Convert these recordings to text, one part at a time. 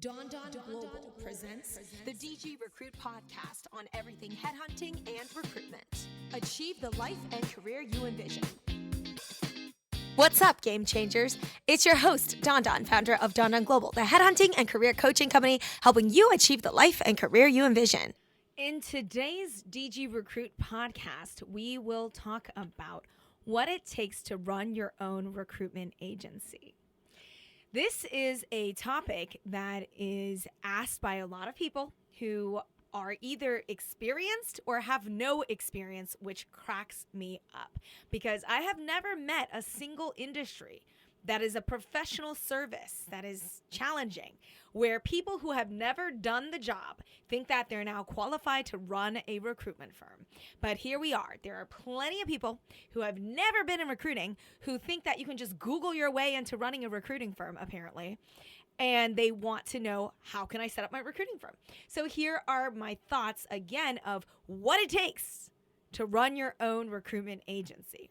Don Global presents the DG Recruit podcast on everything headhunting and recruitment. Achieve the life and career you envision. What's up, game changers? It's your host, Don, founder of Don Global, the headhunting and career coaching company helping you achieve the life and career you envision. In today's DG Recruit podcast, we will talk about what it takes to run your own recruitment agency. This is a topic that is asked by a lot of people who are either experienced or have no experience, which cracks me up because I have never met a single industry that is a professional service that is challenging, where people who have never done the job think that they're now qualified to run a recruitment firm. But here we are. There are plenty of people who have never been in recruiting who think that you can just Google your way into running a recruiting firm, apparently. And they want to know, how can I set up my recruiting firm? So here are my thoughts again of what it takes to run your own recruitment agency.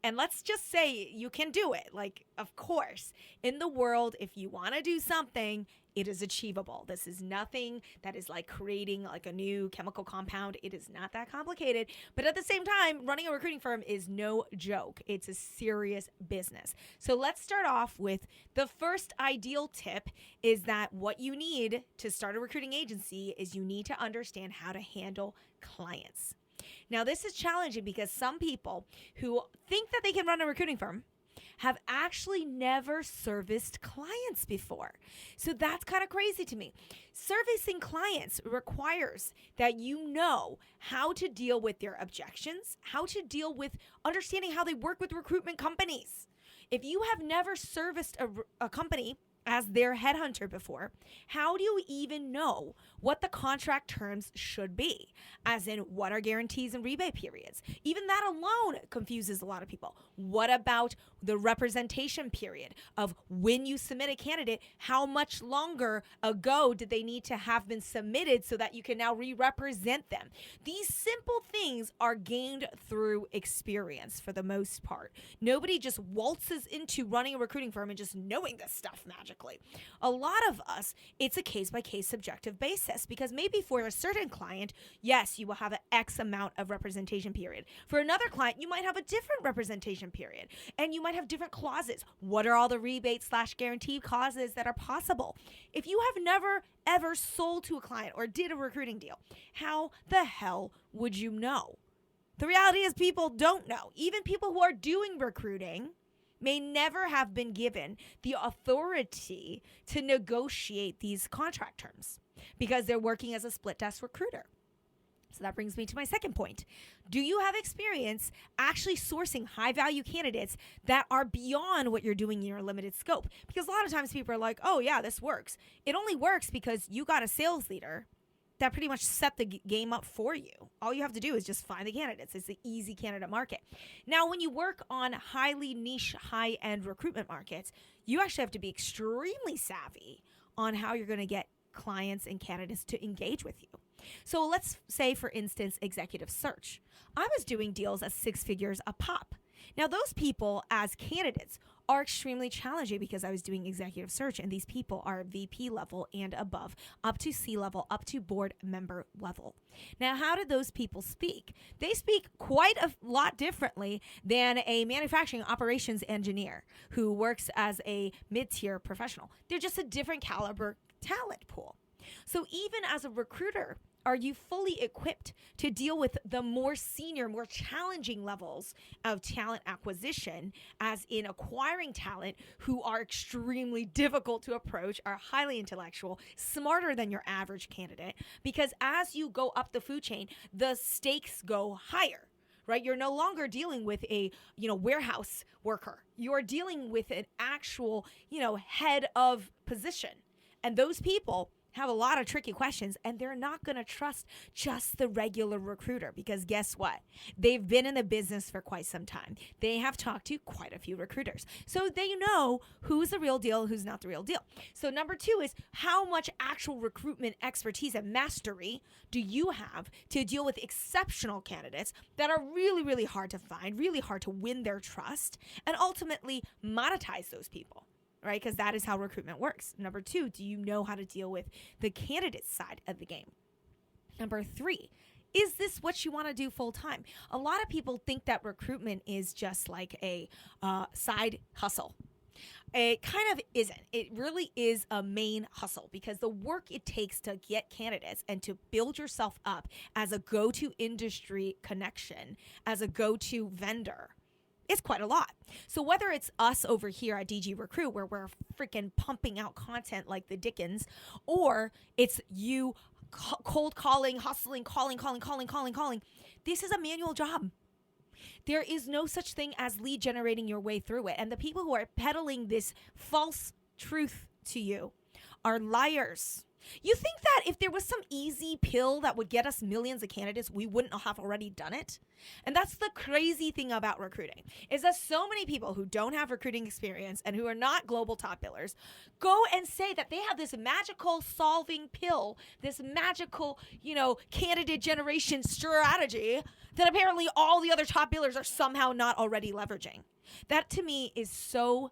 And let's just say you can do it. Like, of course, in the world, if you want to do something, it is achievable. This is nothing that is like creating like a new chemical compound. It is not that complicated. But at the same time, running a recruiting firm is no joke. It's a serious business. So let's start off with the first ideal tip is that what you need to start a recruiting agency is you need to understand how to handle clients. Now, this is challenging because some people who think that they can run a recruiting firm have actually never serviced clients before. So that's kind of crazy to me. Servicing clients requires that you know how to deal with their objections, how to deal with understanding how they work with recruitment companies. If you have never serviced a company as their headhunter before, how do you even know what the contract terms should be? As in, what are guarantees and rebate periods? Even that alone confuses a lot of people. What about the representation period of when you submit a candidate? How much longer ago did they need to have been submitted so that you can now re-represent them? These simple things are gained through experience for the most part. Nobody just waltzes into running a recruiting firm and just knowing this stuff magically. A lot of us, it's a case-by-case subjective basis because maybe for a certain client, yes, you will have an X amount of representation period. For another client, you might have a different representation period and you might have different clauses. What are all the rebate/guarantee clauses that are possible? If you have never ever sold to a client or did a recruiting deal, how the hell would you know? The reality is people don't know. Even people who are doing recruiting may never have been given the authority to negotiate these contract terms because they're working as a split desk recruiter. So that brings me to my second point. Do you have experience actually sourcing high value candidates that are beyond what you're doing in your limited scope? Because a lot of times people are like, oh yeah, this works. It only works because you got a sales leader that pretty much set the game up for you. All you have to do is just find the candidates. It's the easy candidate market. Now, when you work on highly niche, high-end recruitment markets, you actually have to be extremely savvy on how you're going to get clients and candidates to engage with you. So let's say, for instance, executive search. I was doing deals at 6 figures a pop. Now, those people as candidates are extremely challenging because I was doing executive search and these people are VP level and above, up to C level, up to board member level. Now, how do those people speak? They speak quite a lot differently than a manufacturing operations engineer who works as a mid-tier professional. They're just a different caliber talent pool. So even as a recruiter, are you fully equipped to deal with the more senior, more challenging levels of talent acquisition, as in acquiring talent who are extremely difficult to approach, are highly intellectual, smarter than your average candidate? Because as you go up the food chain, the stakes go higher. Right? You're no longer dealing with a, warehouse worker. You're dealing with an actual, head of position. And those people have a lot of tricky questions, and they're not going to trust just the regular recruiter because guess what? They've been in the business for quite some time. They have talked to quite a few recruiters. So they know who's the real deal, who's not the real deal. So number 2 is how much actual recruitment expertise and mastery do you have to deal with exceptional candidates that are really, really hard to find, really hard to win their trust, and ultimately monetize those people. right? Because that is how recruitment works. Number 2, do you know how to deal with the candidate side of the game? Number 3, is this what you want to do full time? A lot of people think that recruitment is just like a side hustle. It kind of isn't. It really is a main hustle, because the work it takes to get candidates and to build yourself up as a go-to industry connection, as a go-to vendor, is quite a lot. So whether it's us over here at DG Recruit, where we're freaking pumping out content like the Dickens, or it's you cold calling, hustling, calling. This is a manual job. There is no such thing as lead generating your way through it. And the people who are peddling this false truth to you are liars. You think that if there was some easy pill that would get us millions of candidates, we wouldn't have already done it? And that's the crazy thing about recruiting, is that so many people who don't have recruiting experience and who are not global top billers go and say that they have this magical solving pill, this magical, candidate generation strategy that apparently all the other top billers are somehow not already leveraging. That to me is so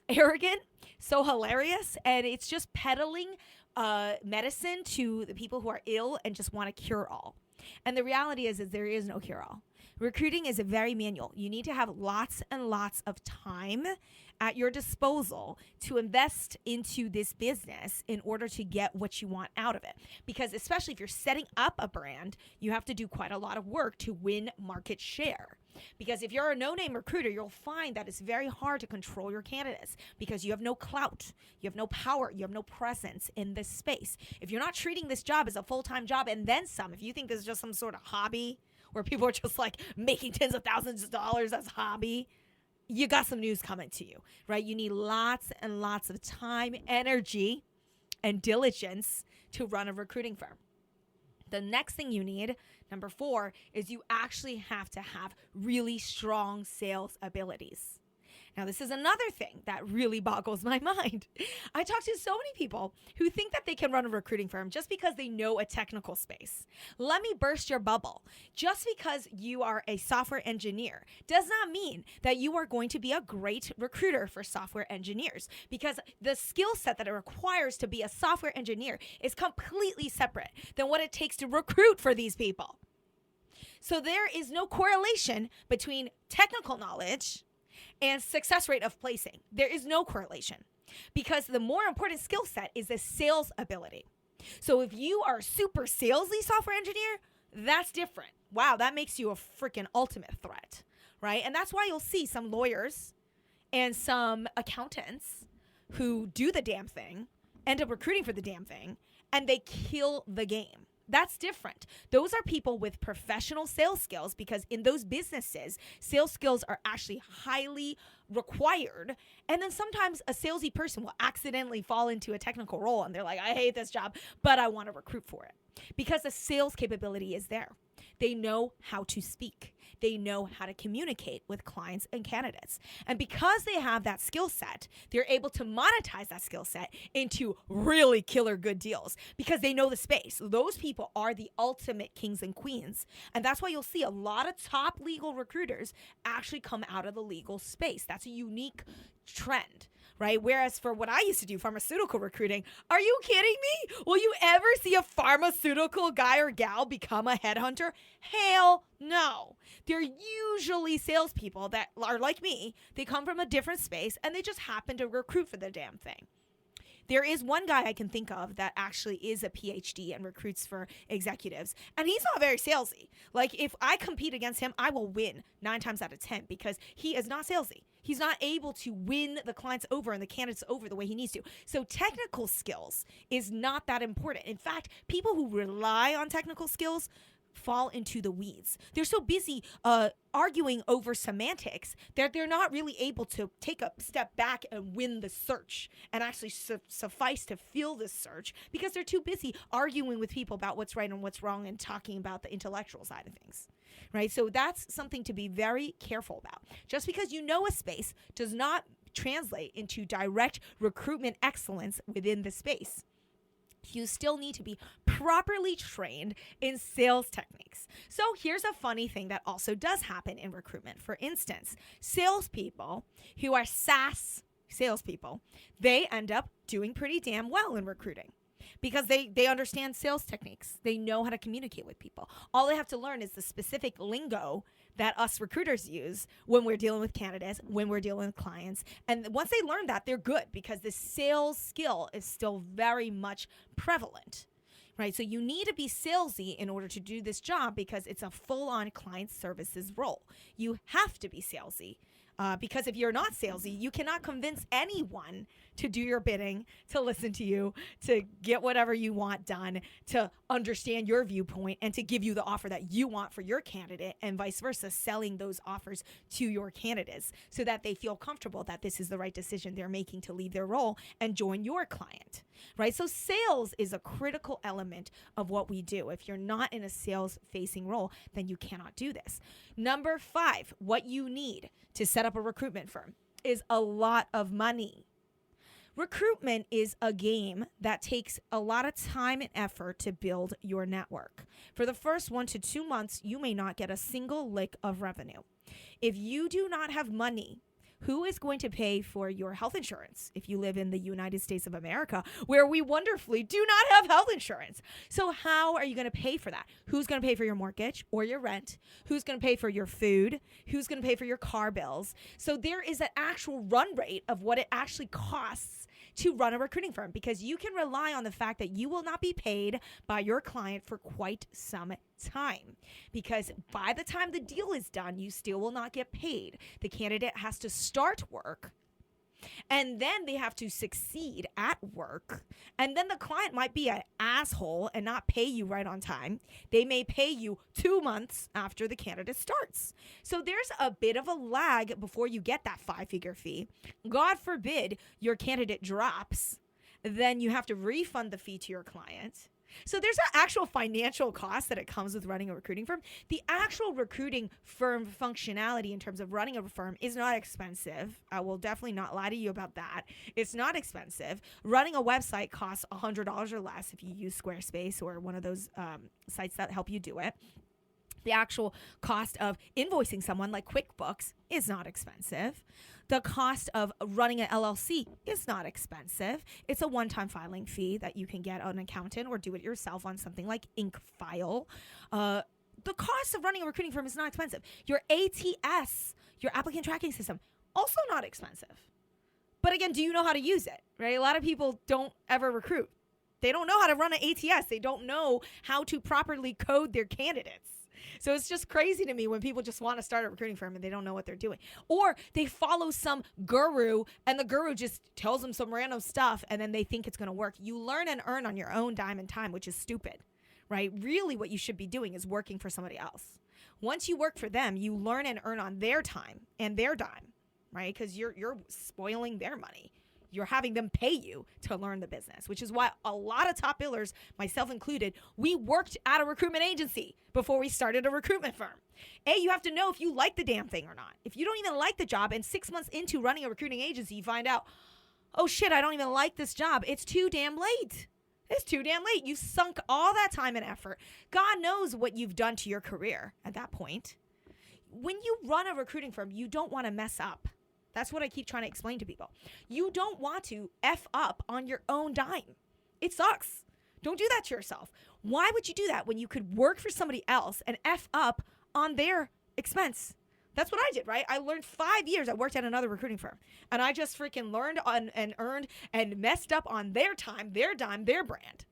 arrogant, so hilarious, and it's just peddling medicine to the people who are ill and just want to cure all. And the reality is there is no cure all. Recruiting is very manual. You need to have lots and lots of time at your disposal to invest into this business in order to get what you want out of it. Because especially if you're setting up a brand, you have to do quite a lot of work to win market share. Because if you're a no-name recruiter, you'll find that it's very hard to control your candidates because you have no clout, you have no power, you have no presence in this space. If you're not treating this job as a full-time job and then some, if you think this is just some sort of hobby where people are just like making tens of thousands of dollars as a hobby, you got some news coming to you, right? You need lots and lots of time, energy, and diligence to run a recruiting firm. The next thing you need, number 4, is you actually have to have really strong sales abilities. Now, this is another thing that really boggles my mind. I talk to so many people who think that they can run a recruiting firm just because they know a technical space. Let me burst your bubble. Just because you are a software engineer does not mean that you are going to be a great recruiter for software engineers, because the skill set that it requires to be a software engineer is completely separate than what it takes to recruit for these people. So there is no correlation between technical knowledge and success rate of placing. There is no correlation, because the more important skill set is the sales ability. So if you are a super salesy software engineer, that's different. Wow, that makes you a freaking ultimate threat, right? And that's why you'll see some lawyers and some accountants who do the damn thing end up recruiting for the damn thing, and they kill the game. That's different. Those are people with professional sales skills, because in those businesses, sales skills are actually highly required. And then sometimes a salesy person will accidentally fall into a technical role and they're like, I hate this job, but I want to recruit for it, because the sales capability is there. They know how to speak. They know how to communicate with clients and candidates. And because they have that skill set, they're able to monetize that skill set into really killer good deals, because they know the space. Those people are the ultimate kings and queens. And that's why you'll see a lot of top legal recruiters actually come out of the legal space. That's a unique trend, right? Whereas for what I used to do, pharmaceutical recruiting, are you kidding me? Will you ever see a pharmaceutical guy or gal become a headhunter? Hell no. They're usually salespeople that are like me. They come from a different space and they just happen to recruit for the damn thing. There is one guy I can think of that actually is a PhD and recruits for executives, and he's not very salesy. Like, if I compete against him, I will win 9 times out of 10, because he is not salesy. He's not able to win the clients over and the candidates over the way he needs to. So technical skills is not that important. In fact, people who rely on technical skills fall into the weeds. They're so busy arguing over semantics that they're not really able to take a step back and win the search and actually suffice to fill the search, because they're too busy arguing with people about what's right and what's wrong and talking about the intellectual side of things, right? So that's something to be very careful about. Just because you know a space does not translate into direct recruitment excellence within the space. You still need to be properly trained in sales techniques. So here's a funny thing that also does happen in recruitment. For instance, salespeople who are SaaS salespeople, they end up doing pretty damn well in recruiting because they understand sales techniques. They know how to communicate with people. All they have to learn is the specific lingo that us recruiters use when we're dealing with candidates, when we're dealing with clients. And once they learn that, they're good because the sales skill is still very much prevalent. Right? So you need to be salesy in order to do this job because it's a full-on client services role. You have to be salesy because if you're not salesy, you cannot convince anyone to do your bidding, to listen to you, to get whatever you want done, to understand your viewpoint, and to give you the offer that you want for your candidate, and vice versa, selling those offers to your candidates so that they feel comfortable that this is the right decision they're making to leave their role and join your client, right? So sales is a critical element of what we do. If you're not in a sales-facing role, then you cannot do this. Number 5, what you need to set up a recruitment firm is a lot of money. Recruitment is a game that takes a lot of time and effort to build your network. For the first 1 to 2 months, you may not get a single lick of revenue. If you do not have money, who is going to pay for your health insurance if you live in the United States of America, where we wonderfully do not have health insurance? So how are you going to pay for that? Who's going to pay for your mortgage or your rent? Who's going to pay for your food? Who's going to pay for your car bills? So there is an actual run rate of what it actually costs to run a recruiting firm, because you can rely on the fact that you will not be paid by your client for quite some time, because by the time the deal is done, you still will not get paid. The candidate has to start work, and then they have to succeed at work, and then the client might be an asshole and not pay you right on time. They may pay you 2 months after the candidate starts. So there's a bit of a lag before you get that 5-figure fee. God forbid your candidate drops, then you have to refund the fee to your client. So there's an actual financial cost that it comes with running a recruiting firm. The actual recruiting firm functionality in terms of running a firm is not expensive. I will definitely not lie to you about that. It's not expensive. Running a website costs $100 or less if you use Squarespace or one of those sites that help you do it. The actual cost of invoicing someone like QuickBooks is not expensive. The cost of running an LLC is not expensive. It's a one-time filing fee that you can get an accountant or do it yourself on something like InkFile. The cost of running a recruiting firm is not expensive. Your ATS, your applicant tracking system, also not expensive. But again, do you know how to use it, right? A lot of people don't ever recruit. They don't know how to run an ATS. They don't know how to properly code their candidates. So it's just crazy to me when people just want to start a recruiting firm and they don't know what they're doing. Or they follow some guru and the guru just tells them some random stuff and then they think it's going to work. You learn and earn on your own dime and time, which is stupid, right? Really what you should be doing is working for somebody else. Once you work for them, you learn and earn on their time and their dime, right? Because you're spoiling their money. You're having them pay you to learn the business, which is why a lot of top billers, myself included, we worked at a recruitment agency before we started a recruitment firm. You have to know if you like the damn thing or not. If you don't even like the job and 6 months into running a recruiting agency, you find out, oh shit, I don't even like this job. It's too damn late. It's too damn late. You've sunk all that time and effort. God knows what you've done to your career at that point. When you run a recruiting firm, you don't want to mess up. That's what I keep trying to explain to people. You don't want to F up on your own dime. It sucks. Don't do that to yourself. Why would you do that when you could work for somebody else and F up on their expense? That's what I did, right? I learned 5 years. I worked at another recruiting firm. And I just freaking learned on and earned and messed up on their time, their dime, their brand.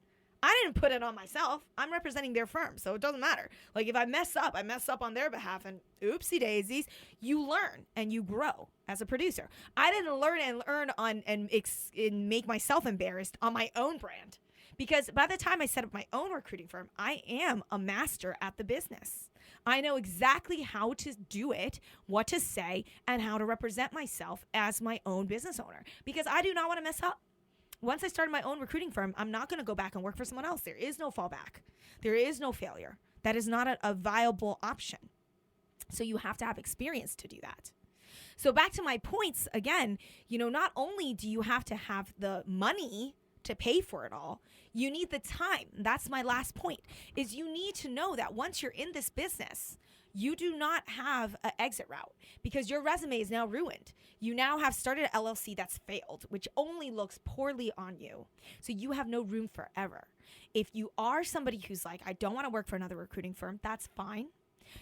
I didn't put it on myself. I'm representing their firm, so it doesn't matter. Like if I mess up on their behalf, and oopsie daisies, you learn and you grow as a producer. I didn't learn and earn on and make myself embarrassed on my own brand, because by the time I set up my own recruiting firm, I am a master at the business. I know exactly how to do it, what to say, and how to represent myself as my own business owner, because I do not want to mess up. Once I started my own recruiting firm, I'm not going to go back and work for someone else. There is no fallback. There is no failure. That is not a viable option. So you have to have experience to do that. So back to my points again, not only do you have to have the money to pay for it all, you need the time. That's my last point, is you need to know that once you're in this business, you do not have an exit route because your resume is now ruined. You now have started an LLC that's failed, which only looks poorly on you. So you have no room for error. If you are somebody who's like, I don't want to work for another recruiting firm, that's fine.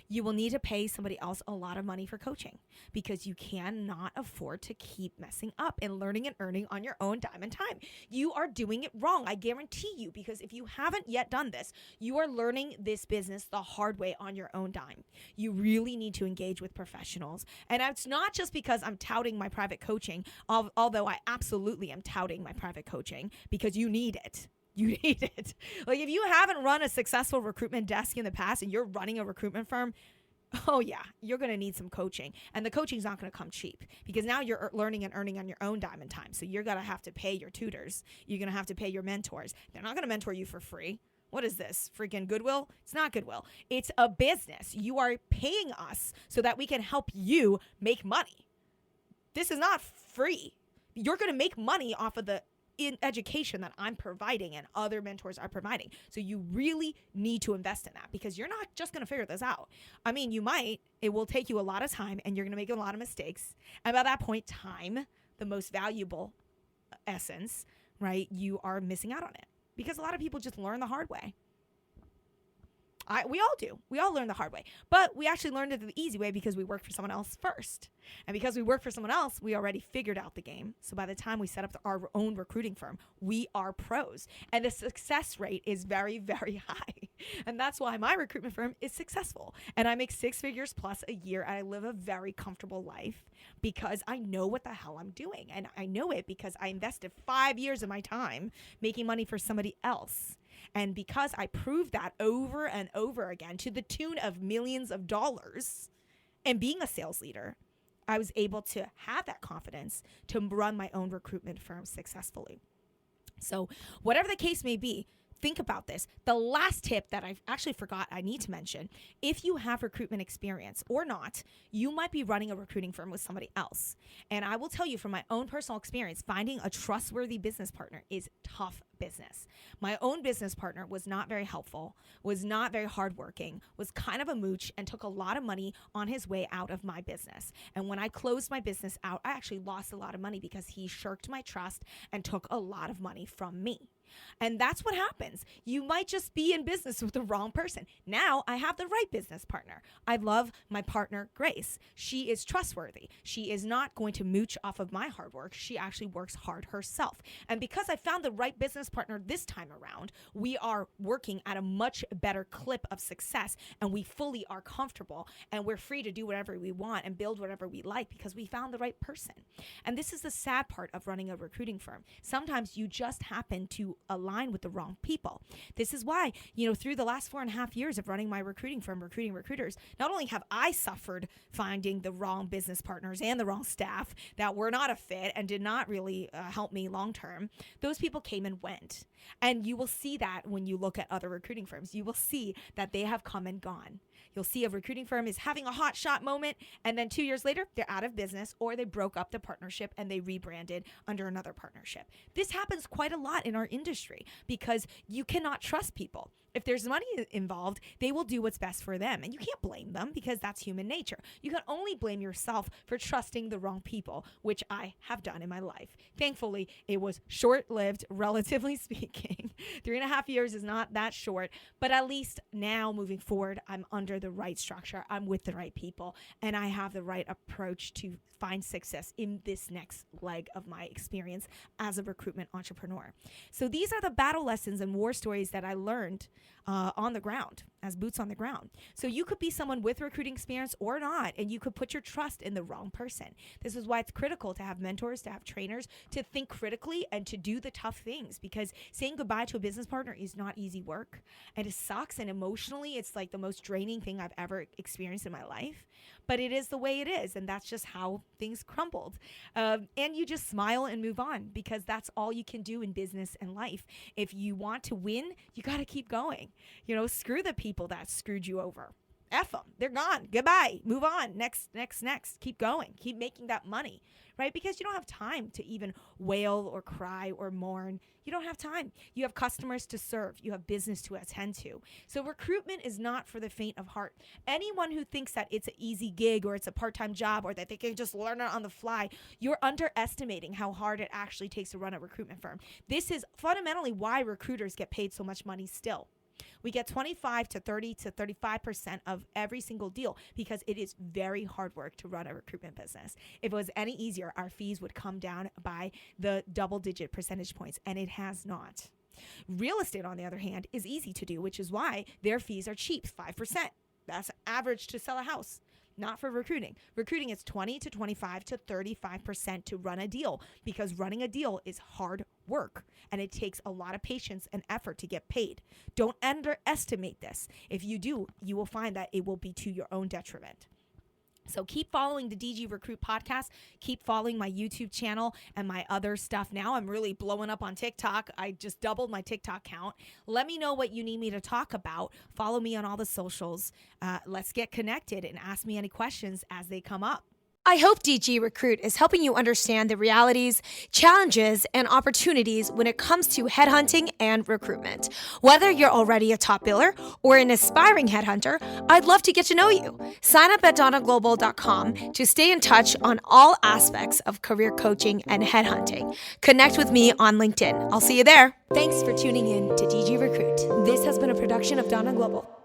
You will need to pay somebody else a lot of money for coaching because you cannot afford to keep messing up and learning and earning on your own dime and time. You are doing it wrong, I guarantee you, because if you haven't yet done this, you are learning this business the hard way on your own dime. You really need to engage with professionals. And it's not just because I'm touting my private coaching, although I absolutely am touting my private coaching because you need it. You need it. Like if you haven't run a successful recruitment desk in the past and you're running a recruitment firm, oh yeah, you're going to need some coaching. And the coaching's not going to come cheap because now you're learning and earning on your own dime and time. So you're going to have to pay your tutors. You're going to have to pay your mentors. They're not going to mentor you for free. What is this? Freaking Goodwill? It's not Goodwill. It's a business. You are paying us so that we can help you make money. This is not free. You're going to make money off of the in education that I'm providing and other mentors are providing. So you really need to invest in that because you're not just going to figure this out. I mean, you might. It will take you a lot of time and you're going to make a lot of mistakes. And by that point, time, the most valuable essence, right? You are missing out on it because a lot of people just learn the hard way. We all do. We all learn the hard way. But we actually learned it the easy way because we worked for someone else first. And because we worked for someone else, we already figured out the game. So by the time we set up our own recruiting firm, we are pros. And the success rate is very, very high. And that's why my recruitment firm is successful. And I make 6 figures plus a year. And I live a very comfortable life because I know what the hell I'm doing. And I know it because I invested 5 years of my time making money for somebody else. And because I proved that over and over again to the tune of millions of dollars and being a sales leader, I was able to have that confidence to run my own recruitment firm successfully. So whatever the case may be, think about this. The last tip that I actually forgot I need to mention, if you have recruitment experience or not, you might be running a recruiting firm with somebody else. And I will tell you from my own personal experience, finding a trustworthy business partner is tough business. My own business partner was not very helpful, was not very hardworking, was kind of a mooch, and took a lot of money on his way out of my business. And when I closed my business out, I actually lost a lot of money because he shirked my trust and took a lot of money from me. And that's what happens. You might just be in business with the wrong person. Now I have the right business partner. I love my partner, Grace. She is trustworthy. She is not going to mooch off of my hard work. She actually works hard herself. And because I found the right business partner this time around, we are working at a much better clip of success and we fully are comfortable and we're free to do whatever we want and build whatever we like because we found the right person. And this is the sad part of running a recruiting firm. Sometimes you just happen to align with the wrong people. This is why, through the last 4.5 years of running my recruiting firm, recruiting recruiters, not only have I suffered finding the wrong business partners and the wrong staff that were not a fit and did not really help me long term, those people came and went. And you will see that when you look at other recruiting firms. You will see that they have come and gone. You'll see a recruiting firm is having a hot shot moment, and then 2 years later, they're out of business, or they broke up the partnership and they rebranded under another partnership. This happens quite a lot in our industry because you cannot trust people. If there's money involved, they will do what's best for them. And you can't blame them because that's human nature. You can only blame yourself for trusting the wrong people, which I have done in my life. Thankfully, it was short-lived, relatively speaking. 3.5 years is not that short, but at least now moving forward, I'm under the right structure. I'm with the right people, and I have the right approach to find success in this next leg of my experience as a recruitment entrepreneur. So these are the battle lessons and war stories that I learned on the ground, as boots on the ground. So you could be someone with recruiting experience or not, and you could put your trust in the wrong person. This is why it's critical to have mentors, to have trainers, to think critically and to do the tough things, because saying goodbye to a business partner is not easy work, and it sucks, and emotionally it's like the most draining thing I've ever experienced in my life. But it is the way it is, and that's just how things crumbled. And you just smile and move on, because that's all you can do in business and life. If you want to win, you got to keep going. Screw the people that screwed you over. F them. They're gone. Goodbye. Move on. Next. Keep going. Keep making that money, right? Because you don't have time to even wail or cry or mourn. You don't have time. You have customers to serve. You have business to attend to. So recruitment is not for the faint of heart. Anyone who thinks that it's an easy gig or it's a part-time job or that they can just learn it on the fly, you're underestimating how hard it actually takes to run a recruitment firm. This is fundamentally why recruiters get paid so much money still. We get 25 to 30 to 35% of every single deal because it is very hard work to run a recruitment business. If it was any easier, our fees would come down by the double-digit percentage points, and it has not. Real estate, on the other hand, is easy to do, which is why their fees are cheap, 5%. That's average to sell a house. Not for recruiting. Recruiting is 20 to 25 to 35% to run a deal because running a deal is hard work and it takes a lot of patience and effort to get paid. Don't underestimate this. If you do, you will find that it will be to your own detriment. So keep following the DG Recruit podcast. Keep following my YouTube channel and my other stuff. Now I'm really blowing up on TikTok. I just doubled my TikTok count. Let me know what you need me to talk about. Follow me on all the socials. Let's get connected and ask me any questions as they come up. I hope DG Recruit is helping you understand the realities, challenges, and opportunities when it comes to headhunting and recruitment. Whether you're already a top biller or an aspiring headhunter, I'd love to get to know you. Sign up at donnaglobal.com to stay in touch on all aspects of career coaching and headhunting. Connect with me on LinkedIn. I'll see you there. Thanks for tuning in to DG Recruit. This has been a production of Donna Global.